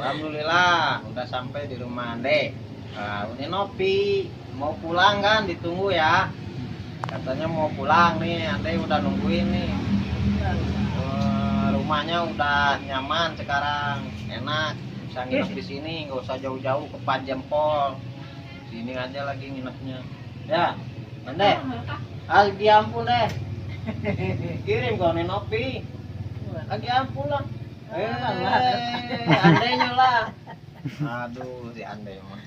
Alhamdulillah udah sampai di rumah Ande. Nah, ini Nopi mau pulang kan, ditunggu ya. Katanya mau pulang nih, Ande udah nungguin nih. Rumahnya udah nyaman sekarang, enak. Bisa nginep di sini, nggak usah jauh-jauh ke Pak Jempol. Sini aja lagi nginepnya. Ya, Ande. Lagi ampun deh. Kirim kau nih Nopi. Lagi ampun lah. Andainya lah. Aduh, si Andai mah.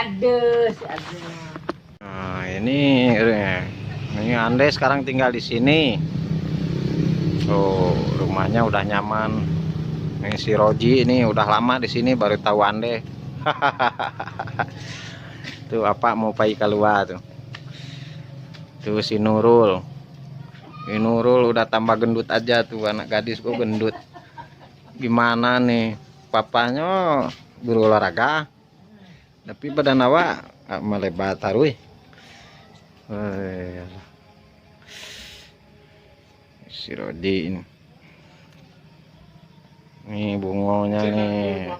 Aduh, si Ade. Nah, ini Andai sekarang tinggal di sini. Oh, rumahnya udah nyaman. Ini si Roji ini udah lama di sini baru tahu Andai. Tuh apa mau pergi keluar tuh. Tuh si Nurul. Ini Nurul udah tambah gendut aja tuh, anak gadis kok gendut. Gimana nih, papanya guru olahraga tapi badan awak melebat taruh. Si Rodi ini bunganya nih,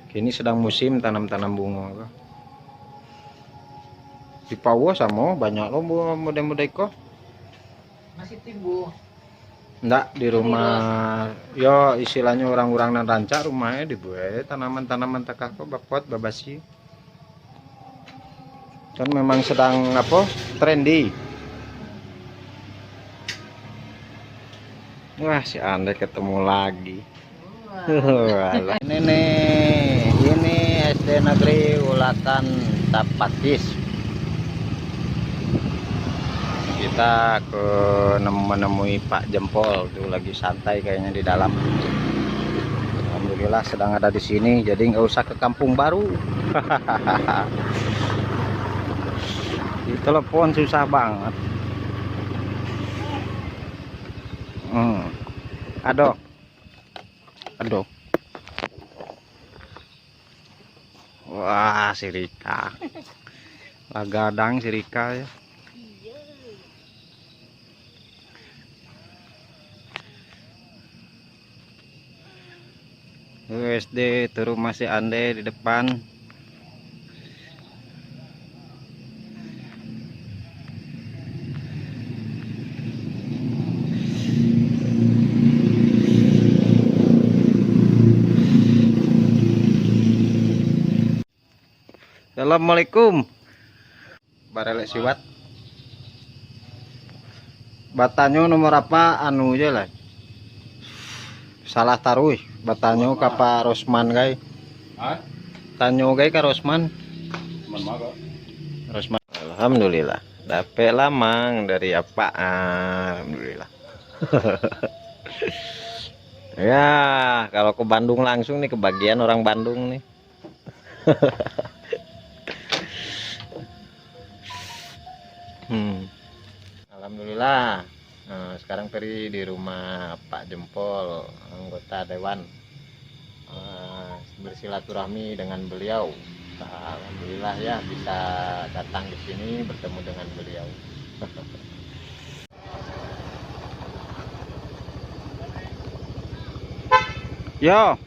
kini sedang musim tanam-tanam bunga di Pawo sama banyak loh bunga muda-muda kok Masih tumbuh. enggak di rumah yo, istilahnya orang-orang dan ranca rumahnya dibuat tanaman-tanaman takah kok bapot babasi kan memang sedang apa trendy. Wah si Anda ketemu lagi. Ini nih, ini SD Negeri Ulakan Tapakis. Kita ke menemui Pak Jempol tuh lagi santai kayaknya di dalam. Alhamdulillah sedang ada di sini, jadi nggak usah ke kampung baru. Di telepon susah banget. Aduh, aduh. Wah si Rika, lagadang si Rika ya. SD terus masih Ande di depan. Assalamualaikum. Barelek siwat. Batanyo nomor apa anu aja lah. Salah taruh batanyo ka Pak Rosman gay. Tanyo gay ka Rosman. Rosman. Alhamdulillah. Dapet lamang dari apa? Alhamdulillah. Ya, kalau ke Bandung langsung nih, kebagian orang Bandung nih. Alhamdulillah. Nah, sekarang Peri di rumah Pak Jempol, anggota dewan, bersilaturahmi dengan beliau. Nah, alhamdulillah ya bisa datang di sini bertemu dengan beliau. Yo.